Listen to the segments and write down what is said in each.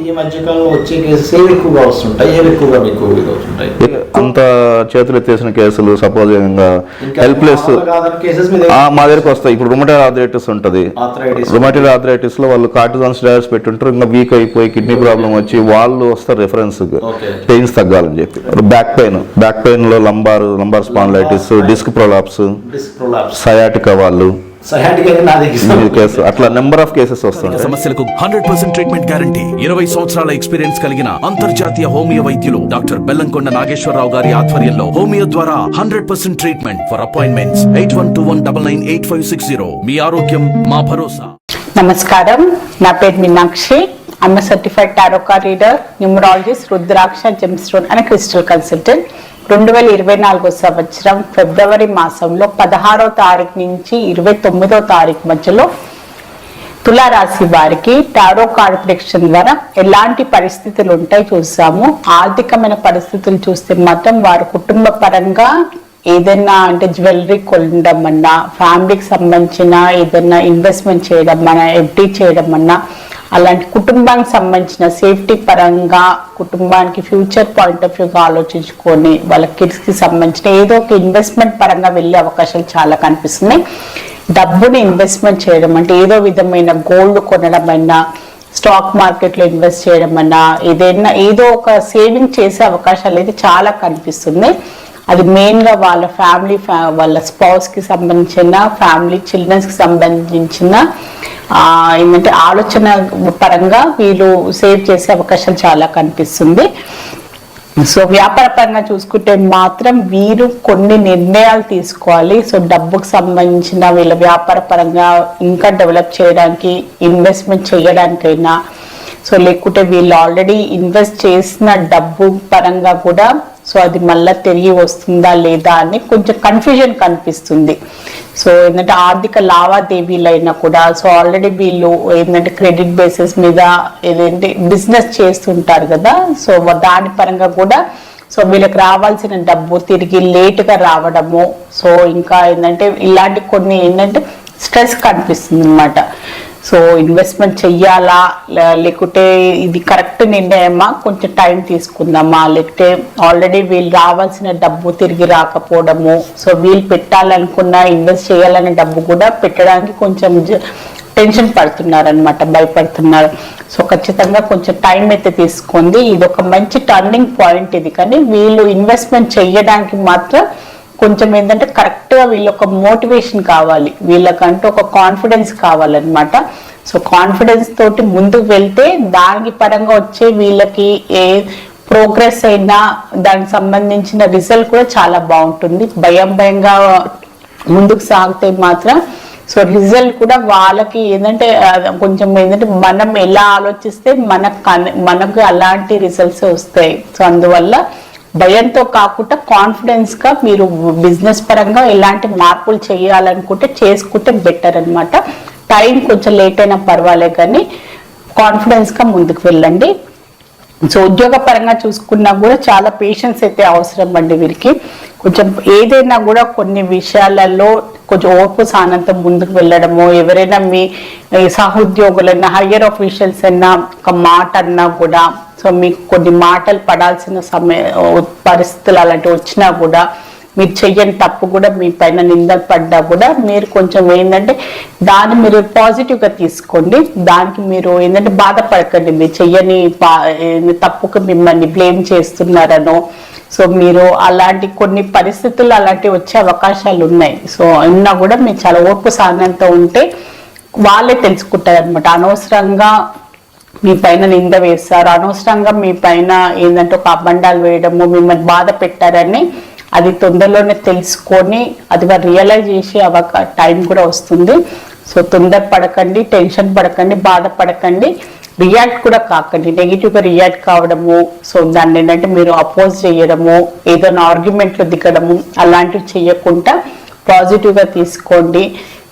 ఈ మధ్యకాలంలో వచ్చే కేసెస్ ఏవి ఎక్కువగా వస్తుంటాయి, ఏవి ఎక్కువగా మీకు వస్తుంటాయి? అంత చేతులు ఎత్తేసిన కేసులు, సపోజ్ హెల్ప్లెస్ మా దగ్గరికి వస్తాయి. ఇప్పుడు రుమటైడ్ ఆర్థరైటిస్ ఉంటుంది. రుమటైడ్ ఆర్థరైటిస్ లో వాళ్ళు కార్టిజాన్ స్టెరాయిడ్స్ పెట్టుంటారు, ఇంకా వీక్ అయిపోయి కిడ్నీ ప్రాబ్లం వచ్చి వాళ్ళు వస్తారు రెఫరెన్స్ పెయిన్స్ తగ్గాలని చెప్పి. బ్యాక్ పెయిన్ లో lumbar spondylitis, disc prolapse, sciatica వాళ్ళు అట్లా నెంబర్ ఆఫ్ కేసెస్ వస్తాయి. సమస్యలకు 100% ట్రీట్మెంట్ గ్యారంటీ. 20 సంవత్సరాల ఎక్స్పీరియన్స్ కలిగిన అంతర్జాతీయ హోమియో వైద్యులు డాక్టర్ బెల్లంకొండ నాగేశ్వరరావు గారి ఆధ్వర్యంలో హోమియో ద్వారా 100% ట్రీట్మెంట్. For appointments 8121998560. మీ ఆరోగ్యం మా భరోసా. నమస్కారం, నా పేరు Meenakshi. I'm a certified tarot card reader, numerologist, rudraksha, gemstone and crystal consultant. 2024 సంవత్సరం ఫిబ్రవరి మాసంలో 16వ తారీఖు నుంచి 29వ తారీఖు మధ్యలో తులారాశి వారికి టారో కార్డ్ ప్రెడిక్షన్ ద్వారా ఎలాంటి పరిస్థితులు ఉంటాయి చూసాము. ఆర్థికమైన పరిస్థితులు చూస్తే మాత్రం వారి కుటుంబ పరంగా ఏదైనా అంటే జ్యువెలరీ కొనడం అన్నా, ఫ్యామిలీకి సంబంధించిన ఏదైనా ఇన్వెస్ట్మెంట్ చేయడం అన్నా, ఎఫ్డీ చేయడం అన్నా, అలాంటి కుటుంబానికి సంబంధించిన సేఫ్టీ పరంగా కుటుంబానికి ఫ్యూచర్ పాయింట్ ఆఫ్ వ్యూగా ఆలోచించుకొని వాళ్ళ కిడ్స్కి సంబంధించిన ఏదో ఒక ఇన్వెస్ట్మెంట్ పరంగా వెళ్ళే అవకాశాలు చాలా కనిపిస్తున్నాయి. డబ్బుని ఇన్వెస్ట్మెంట్ చేయడం అంటే ఏదో విధమైన గోల్డ్ కొనడం అయినా, స్టాక్ మార్కెట్లో ఇన్వెస్ట్ చేయడం అన్నా, ఏదో ఒక సేవింగ్ చేసే అవకాశాలు అయితే చాలా కనిపిస్తుంది. అది మెయిన్గా వాళ్ళ ఫ్యామిలీ వాళ్ళ స్పౌస్కి సంబంధించిన ఫ్యామిలీ చిల్డ్రన్స్కి సంబంధించిన ఏంటంటే ఆలోచన పరంగా వీళ్ళు సేవ్ చేసే అవకాశాలు చాలా కనిపిస్తుంది. సో వ్యాపార పరంగా చూసుకుంటే మాత్రం వీరు కొన్ని నిర్ణయాలు తీసుకోవాలి. సో డబ్బుకు సంబంధించిన వీళ్ళ వ్యాపార పరంగా ఇంకా డెవలప్ చేయడానికి, ఇన్వెస్ట్మెంట్ చేయడానికైనా, సో లేకుంటే వీళ్ళు ఆల్రెడీ ఇన్వెస్ట్ చేసిన డబ్బు పరంగా కూడా సో అది మళ్ళీ తిరిగి వస్తుందా లేదా అని కొంచెం కన్ఫ్యూజన్ కనిపిస్తుంది. సో ఏంటంటే ఆర్థిక లావాదేవీలైనా కూడా సో ఆల్రెడీ వీళ్ళు ఏంటంటే క్రెడిట్ బేసిస్ మీద ఏదంటే బిజినెస్ చేస్తుంటారు కదా, సో దాని పరంగా కూడా సో వీళ్ళకి రావాల్సిన డబ్బు తిరిగి లేటుగా రావడము, సో ఇంకా ఏంటంటే ఇలాంటి కొన్ని ఏంటంటే స్ట్రెస్ కనిపిస్తుంది అన్నమాట. సో ఇన్వెస్ట్మెంట్ చెయ్యాలా లేకుంటే ఇది కరెక్ట్ నిర్ణయమా, కొంచెం టైం తీసుకుందామా, లేకపోతే ఆల్రెడీ వీళ్ళు రావాల్సిన డబ్బు తిరిగి రాకపోవడము, సో వీళ్ళు పెట్టాలనుకున్న ఇన్వెస్ట్ చేయాలనే డబ్బు కూడా పెట్టడానికి కొంచెం టెన్షన్ పడుతున్నారనమాట, భయపడుతున్నారు. సో ఖచ్చితంగా కొంచెం టైం అయితే తీసుకుంది. ఇది ఒక మంచి టర్నింగ్ పాయింట్ ఇది. కానీ వీళ్ళు ఇన్వెస్ట్మెంట్ చెయ్యడానికి మాత్రం కొంచెం ఏంటంటే కరెక్ట్గా వీళ్ళొక మోటివేషన్ కావాలి, వీళ్ళకంటూ ఒక కాన్ఫిడెన్స్ కావాలన్నమాట. సో కాన్ఫిడెన్స్ తోటి ముందుకు వెళ్తే దానికి పరంగా వచ్చే వీళ్ళకి ఏ ప్రోగ్రెస్ అయినా దానికి సంబంధించిన రిజల్ట్ కూడా చాలా బాగుంటుంది. భయంగా ముందుకు సాగితే మాత్రం సో రిజల్ట్ కూడా వాళ్ళకి ఏంటంటే కొంచెం ఏంటంటే మనం ఎలా ఆలోచిస్తే మనకు అలాంటి రిజల్ట్స్ వస్తాయి. సో అందువల్ల భయంతో కాకుండా కాన్ఫిడెన్స్ గా మీరు బిజినెస్ పరంగా ఎలాంటి మార్పులు చేయాలనుకుంటే చేసుకుంటే బెటర్ అనమాట. టైం కొంచెం లేట్ అయినా పర్వాలేదు కానీ కాన్ఫిడెన్స్ గా ముందుకు వెళ్ళండి. సో ఉద్యోగ పరంగా చూసుకున్నా కూడా చాలా పేషెన్స్ అయితే అవసరం అండి వీరికి. కొంచెం ఏదైనా కూడా కొన్ని విషయాలలో కొంచెం ఓర్పు సానంతో ముందుకు వెళ్ళడము, ఎవరైనా మీ సహోద్యోగులైనా హయ్యర్ ఆఫీషియల్స్ అయినా ఒక మాట అన్నా కూడా సో మీకు కొన్ని మాటలు పడాల్సిన పరిస్థితులు అలాంటివి వచ్చినా కూడా మీరు చెయ్యని తప్పు కూడా మీ పైన నిందలు పడ్డా కూడా మీరు కొంచెం ఏంటంటే దాన్ని మీరు పాజిటివ్గా తీసుకోండి. దానికి మీరు ఏంటంటే బాధపడకండి, మీరు చెయ్యని తప్పుకు మిమ్మల్ని బ్లేమ్ చేస్తున్నారనో. సో మీరు అలాంటి కొన్ని పరిస్థితులు అలాంటివి వచ్చే అవకాశాలు ఉన్నాయి. సో ఉన్నా కూడా మీరు చాలా ఓర్పు సహనంతో ఉంటే వాళ్ళే తెలుసుకుంటారు అనమాట. అనవసరంగా మీ పైన నింద వేస్తారు, అనవసరంగా మీ పైన ఏంటంటే ఒక అబండాలు వేయడము, మిమ్మల్ని బాధ పెట్టారని అది తొందరలోనే తెలుసుకొని అది వారు రియలైజ్ చేసే టైం కూడా వస్తుంది. సో తొందర పడకండి, టెన్షన్ పడకండి, బాధపడకండి, రియాక్ట్ కూడా కాకండి. నెగిటివ్గా రియాక్ట్ కావడము, సో దాన్ని ఏంటంటే మీరు అపోజ్ చేయడము, ఏదైనా ఆర్గ్యుమెంట్లో దిగడము అలాంటివి చేయకుండా పాజిటివ్గా తీసుకోండి.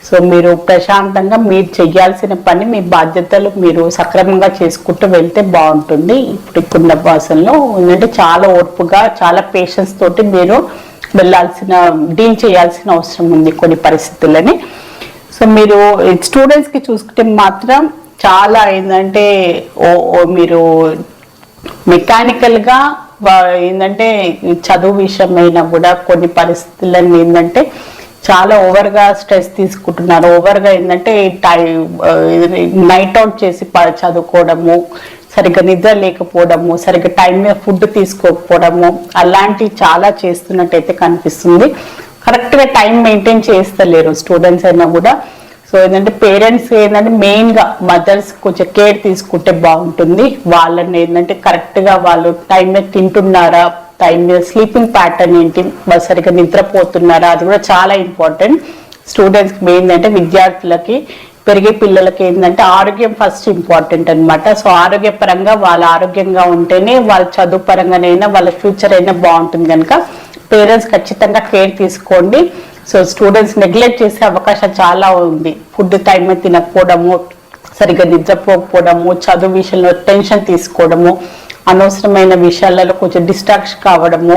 సో మీరు ప్రశాంతంగా మీరు చేయాల్సిన పని, మీ బాధ్యతలు మీరు సక్రమంగా చేసుకుంటూ వెళ్తే బాగుంటుంది. ఇప్పుడున్న భాషల్లో ఏంటంటే చాలా ఓర్పుగా చాలా పేషెన్స్ తోటి మీరు డీల్ చేయాల్సిన అవసరం ఉంది కొన్ని పరిస్థితులని. సో మీరు స్టూడెంట్స్కి చూసుకుంటే మాత్రం చాలా ఏంటంటే మీరు మెకానికల్గా ఏంటంటే చదువు విషయమైనా కూడా కొన్ని పరిస్థితులను ఏంటంటే చాలా ఓవర్గా స్ట్రెస్ తీసుకుంటున్నారు. ఓవర్గా ఏంటంటే నైట్ అవుట్ చేసి చదువుకోవడము, సరిగ్గా నిద్ర లేకపోవడము, సరిగ్గా టైం మీద ఫుడ్ తీసుకోకపోవడము, అలాంటివి చాలా చేస్తున్నట్టయితే కనిపిస్తుంది. కరెక్ట్గా టైం మెయింటైన్ చేస్తలేరు స్టూడెంట్స్ అయినా కూడా. సో ఏంటంటే పేరెంట్స్ ఏంటంటే మెయిన్గా మదర్స్ కొంచెం కేర్ తీసుకుంటే బాగుంటుంది. వాళ్ళని ఏంటంటే కరెక్ట్గా వాళ్ళు టైం మీద తింటున్నారా, టైం మీద స్లీపింగ్ ప్యాటర్న్ ఏంటి, సరిగ్గా నిద్రపోతున్నారా, అది కూడా చాలా ఇంపార్టెంట్. స్టూడెంట్స్కి మెయిన్ అంటే విద్యార్థులకి పెరిగే పిల్లలకి ఏంటంటే ఆరోగ్యం ఫస్ట్ ఇంపార్టెంట్ అనమాట. సో ఆరోగ్యపరంగా వాళ్ళు ఆరోగ్యంగా ఉంటేనే వాళ్ళ చదువు పరంగానైనా వాళ్ళ ఫ్యూచర్ అయినా బాగుంటుంది. కనుక పేరెంట్స్ ఖచ్చితంగా కేర్ తీసుకోండి. సో స్టూడెంట్స్ నెగ్లెక్ట్ చేసే అవకాశం చాలా ఉంది. ఫుడ్ టైం మీద తినకపోవడము, సరిగ్గా నిద్రపోకపోవడము, చదువు విషయంలో టెన్షన్ తీసుకోవడము, అనవసరమైన విషయాలలో కొంచెం డిస్ట్రాక్షన్ కావడము.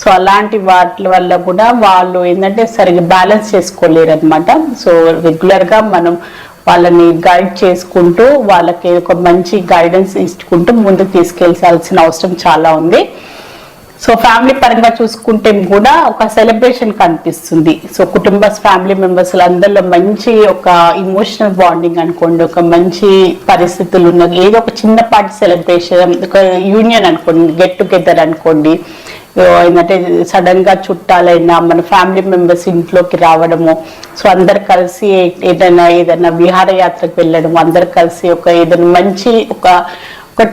సో అలాంటి వాటి వల్ల కూడా వాళ్ళు ఏంటంటే సరిగ్గా బ్యాలెన్స్ చేసుకోలేరు అనమాట. సో రెగ్యులర్గా మనం వాళ్ళని గైడ్ చేసుకుంటూ వాళ్ళకి ఒక మంచి గైడెన్స్ ఇచ్చుకుంటూ ముందుకు తీసుకెళ్లాల్సిన అవసరం చాలా ఉంది. సో ఫ్యామిలీ పరంగా చూసుకుంటే కూడా ఒక సెలబ్రేషన్ కనిపిస్తుంది. సో ఫ్యామిలీ మెంబర్స్ అందరిలో మంచి ఒక ఇమోషనల్ బాండింగ్ అనుకోండి, ఒక మంచి పరిస్థితులు ఉన్నది. ఏదో ఒక చిన్నపాటి సెలబ్రేషన్, ఒక యూనియన్ అనుకోండి, గెట్ టుగెదర్ అనుకోండి. ఏంటంటే సడన్ గా చుట్టాలైనా మన ఫ్యామిలీ మెంబర్స్ ఇంట్లోకి రావడము, సో అందరు కలిసి ఏదైనా విహారయాత్రకు వెళ్ళడము, అందరు కలిసి ఏదైనా మంచి ఒక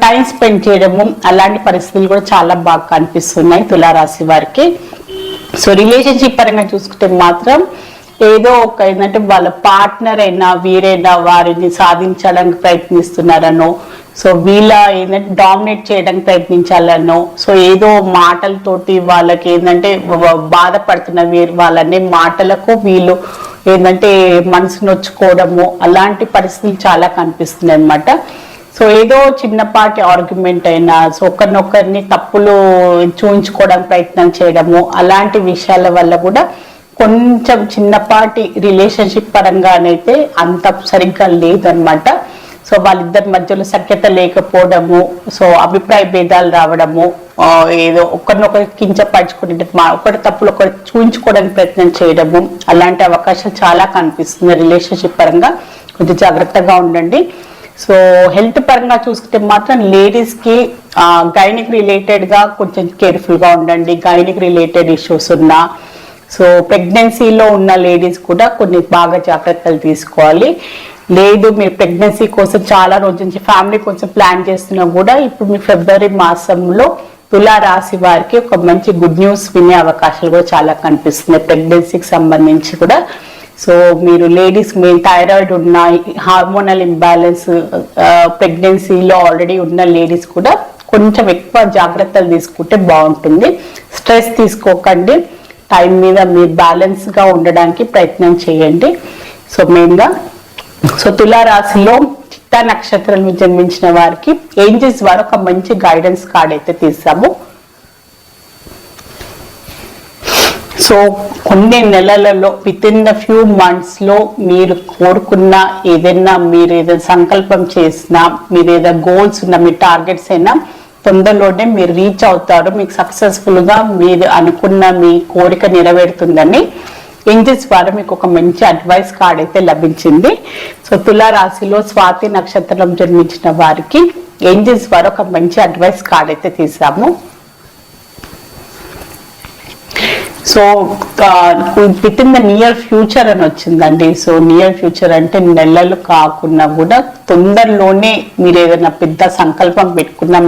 టైం స్పెండ్ చేయడము, అలాంటి పరిస్థితులు కూడా చాలా బాగా కనిపిస్తున్నాయి తులారాశి వారికి. సో రిలేషన్షిప్ పరంగా చూసుకుంటే మాత్రం ఏదో ఒక ఏంటంటే వాళ్ళ పార్ట్నర్ అయినా వీరైనా వారిని సాధించడానికి ప్రయత్నిస్తున్నారనో, సో వీళ్ళ ఏంటంటే డామినేట్ చేయడానికి ప్రయత్నించాలనో, సో ఏదో మాటలతోటి వాళ్ళకి ఏంటంటే బాధపడుతున్న వాళ్ళనే మాటలకు వీళ్ళు ఏంటంటే మనసు నొచ్చుకోవడము, అలాంటి పరిస్థితులు చాలా కనిపిస్తున్నాయి అన్నమాట. సో ఏదో చిన్నపాటి ఆర్గ్యుమెంట్ అయినా, సో ఒకరినొకరిని తప్పులు చూయించుకోవడానికి ప్రయత్నం చేయడము, అలాంటి విషయాల వల్ల కూడా కొంచెం చిన్నపాటి రిలేషన్షిప్ పరంగానైతే అంత సరిగ్గా లేదనమాట. సో వాళ్ళిద్దరి మధ్యలో సఖ్యత లేకపోవడము, సో అభిప్రాయ భేదాలు రావడము, ఏదో ఒకరినొకరు కించపరచుకునే ఒకటి తప్పులు ఒకటి చూయించుకోవడానికి ప్రయత్నం చేయడము, అలాంటి అవకాశం చాలా కనిపిస్తుంది. రిలేషన్షిప్ పరంగా కొంచెం జాగ్రత్తగా ఉండండి. సో హెల్త్ పరంగా చూసుకుంటే మాత్రం లేడీస్కి గైనిక్ రిలేటెడ్గా కొంచెం కేర్ఫుల్గా ఉండండి. గైనిక్ రిలేటెడ్ ఇష్యూస్ ఉన్నా, సో ప్రెగ్నెన్సీలో ఉన్న లేడీస్ కూడా కొన్ని బాగా జాగ్రత్తలు తీసుకోవాలి. లేదు మీరు ప్రెగ్నెన్సీ కోసం చాలా రోజుల నుంచి ఫ్యామిలీ కొంచెం ప్లాన్ చేస్తున్నా కూడా ఇప్పుడు మీ ఫిబ్రవరి మాసంలో తులారాశి వారికి ఒక మంచి గుడ్ న్యూస్ వినే అవకాశాలు కూడా చాలా కనిపిస్తున్నాయి ప్రెగ్నెన్సీకి సంబంధించి కూడా. సో మీరు లేడీస్ మెయిన్ థైరాయిడ్ ఉన్న, హార్మోనల్ ఇంబ్యాలెన్స్, ప్రెగ్నెన్సీలో ఆల్రెడీ ఉన్న లేడీస్ కూడా కొంచెం ఎక్కువ జాగ్రత్తలు తీసుకుంటే బాగుంటుంది. స్ట్రెస్ తీసుకోకండి, టైం మీద మీరు బ్యాలెన్స్గా ఉండడానికి ప్రయత్నం చేయండి. సో మెయిన్గా సో తులారాశిలో చిత్తా నక్షత్రం జన్మించిన వారికి ఏంజెస్ వారు ఒక మంచి గైడెన్స్ కార్డ్ అయితే తీసాము. సో కొన్ని నెలలలో విత్ ఇన్ ద ఫ్యూ మంత్స్లో మీరు కోరుకున్న ఏదైనా మీరు ఏదైనా సంకల్పం చేసినా, మీరు ఏదైనా గోల్స్ ఉన్నా, మీ టార్గెట్స్ అయినా తొందరలోనే మీరు రీచ్ అవుతారు. మీకు సక్సెస్ఫుల్గా మీరు అనుకున్న మీ కోరిక నెరవేరుతుందని ఏంజెస్ ద్వారా మీకు ఒక మంచి అడ్వైస్ కార్డ్ అయితే లభించింది. సో తులారాశిలో స్వాతి నక్షత్రం జన్మించిన వారికి ఏంజెస్ ద్వారా ఒక మంచి అడ్వైస్ కార్డ్ అయితే తీసాము. So with in the near future అని వచ్చిందండి. సో నియర్ ఫ్యూచర్ అంటే నెలలు కాకుండా కూడా తొందరలోనే మీరు ఏదైనా పెద్ద సంకల్పం పెట్టుకున్న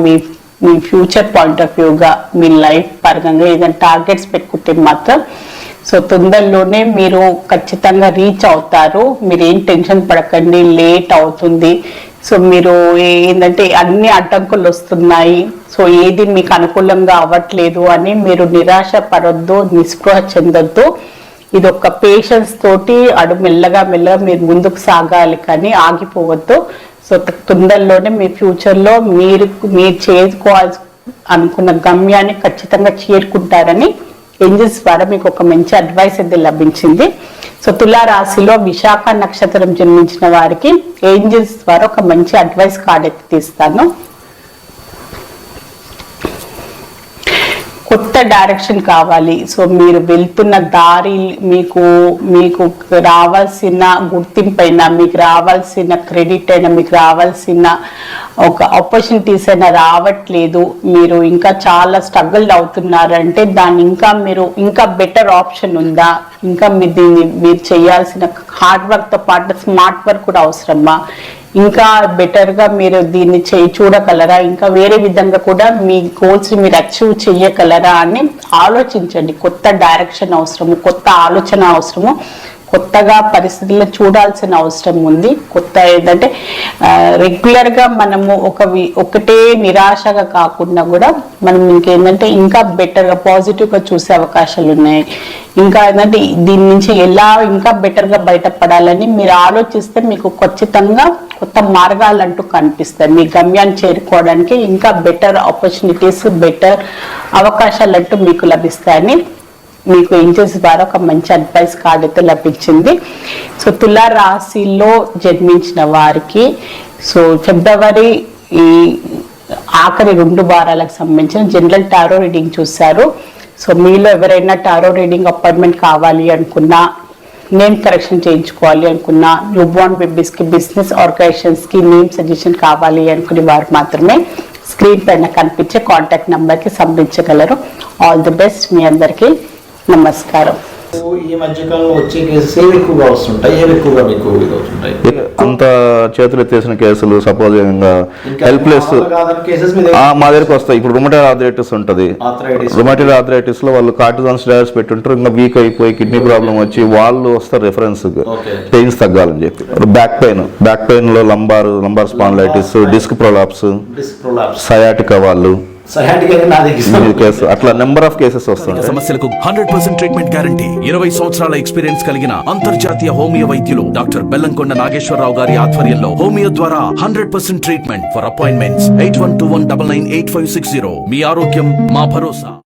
మీ ఫ్యూచర్ పాయింట్ ఆఫ్ వ్యూగా మీ లైఫ్ పరంగా ఏదైనా టార్గెట్స్ పెట్టుకుంటే మాత్రం సో తొందరలోనే మీరు ఖచ్చితంగా రీచ్ అవుతారు. మీరు ఏం టెన్షన్ పడకండి, లేట్ అవుతుంది. సో మీరు ఏంటంటే అన్ని అడ్డంకులు వస్తున్నాయి, సో ఏది మీకు అనుకూలంగా అవ్వట్లేదు అని మీరు నిరాశ పడొద్దు, నిస్పృహ చెందొద్దు. ఇది ఒక పేషెన్స్ తోటి మెల్లగా మీరు ముందుకు సాగాలి కానీ ఆగిపోవద్దు. సో తొందరలోనే మీ ఫ్యూచర్లో మీరు చేరుకోవాల్సి అనుకున్న గమ్యాన్ని ఖచ్చితంగా చేరుకుంటారని ఏంజెస్ ద్వారా మీకు ఒక మంచి అడ్వైస్ అయితే లభించింది. సో తులా రాశిలో విశాఖ నక్షత్రం జన్మించిన వారికి ఏంజల్స్ ద్వారా ఒక మంచి అడ్వైస్ కార్డ్ అయితే తీస్తాను. కొత్త డైరెక్షన్ కావాలి. సో మీరు వెళ్తున్న దారి మీకు రావాల్సిన గుర్తింపు అయినా, మీకు రావాల్సిన క్రెడిట్ అయినా, మీకు రావాల్సిన ఒక ఆపర్చునిటీస్ అయినా రావట్లేదు, మీరు ఇంకా చాలా స్ట్రగుల్ అవుతున్నారంటే దాన్ని ఇంకా బెటర్ ఆప్షన్ ఉందా, ఇంకా మీరు చేయాల్సిన హార్డ్ వర్క్ తో పాటు స్మార్ట్ వర్క్ కూడా అవసరమా, ఇంకా బెటర్ గా మీరు దీన్ని చూడగలరా, ఇంకా వేరే విధంగా కూడా మీ గోల్స్ మీరు అచీవ్ చేయగలరా అని ఆలోచించండి. కొత్త డైరెక్షన్ అవసరము, కొత్త ఆలోచన అవసరము, కొత్తగా పరిస్థితులను చూడాల్సిన అవసరం ఉంది. కొత్త ఏంటంటే రెగ్యులర్ గా మనము ఒకటే నిరాశగా కాకుండా కూడా మనం ఇంకేంటంటే ఇంకా బెటర్ గా పాజిటివ్ గా చూసే అవకాశాలు ఉన్నాయి. ఇంకా ఏంటంటే దీని నుంచి ఎలా ఇంకా బెటర్ గా బయటపడాలని మీరు ఆలోచిస్తే మీకు ఖచ్చితంగా కొత్త మార్గాలు అంటూ కనిపిస్తాయి. మీ గమ్యాన్ని చేరుకోవడానికి ఇంకా బెటర్ ఆపర్చునిటీస్, బెటర్ అవకాశాలు అంటూ మీకు లభిస్తాయని మీకు ఏంజల్స్ ద్వారా ఒక మంచి అడ్వైస్ కార్డ్ అయితే లభించింది. సో తులా రాశిలో జన్మించిన వారికి సో ఫిబ్రవరి ఈ ఆఖరి 2 వారాలకు సంబంధించిన జనరల్ టారో రీడింగ్ చూశారు. సో మీలో ఎవరైనా టారో రీడింగ్ అపాయింట్మెంట్ కావాలి అనుకున్నా, నేమ్ కరెక్షన్ చేయించుకోవాలి అనుకున్నా, న్యూ బోర్న్ బేబీస్ కి, బిజినెస్ ఆర్గనైజేషన్స్ కి నేమ్ సజెషన్ కావాలి అనుకునే వారు మాత్రమే స్క్రీన్ పైన కనిపించే కాంటాక్ట్ నంబర్ కి సంప్రదించగలరు. All the best. మీ అందరికీ నమస్కారం. ఈ మధ్యకాలంలో వచ్చే కేసెస్ ఏవి ఎక్కువగా వస్తుంటాయి, ఏవి ఎక్కువగా మీకు ఇది అవుతుంటాయి? అంత చేతులు ఎత్తేసిన కేసులు, సపోజ్ హెల్ప్లెస్ కేసెస్ మా దగ్గరకు వస్తాయి. ఇప్పుడు రుమటైడ్ ఆర్థరైటిస్ ఉంటుంది. రుమటైడ్ ఆర్థరైటిస్ లో వాళ్ళు కార్టిజాన్ స్టెరాయిడ్స్ పెట్టుంటారు, ఇంకా వీక్ అయిపోయి కిడ్నీ ప్రాబ్లం వచ్చి వాళ్ళు వస్తారు రెఫరెన్స్ పెయిన్స్ తగ్గాలని చెప్పి. బ్యాక్ పెయిన్ లో lumbar spondylitis, disc prolapse, sciatica వాళ్ళు అట్లా నెంబర్ ఆఫ్ కేసెస్ వస్తాయి. సమస్యలకు 100% ట్రీట్మెంట్ గ్యారంటీ. 20 సంవత్సరాల ఎక్స్పీరియన్స్ కలిగిన అంతర్జాతీయ హోమియో వైద్యులు డాక్టర్ బెల్లంకొండ నాగేశ్వరరావు గారి ఆధ్వర్యంలో హోమియో ద్వారా 100% ట్రీట్మెంట్. For appointments 8121998560. మీ ఆరోగ్యం మా భరోసా.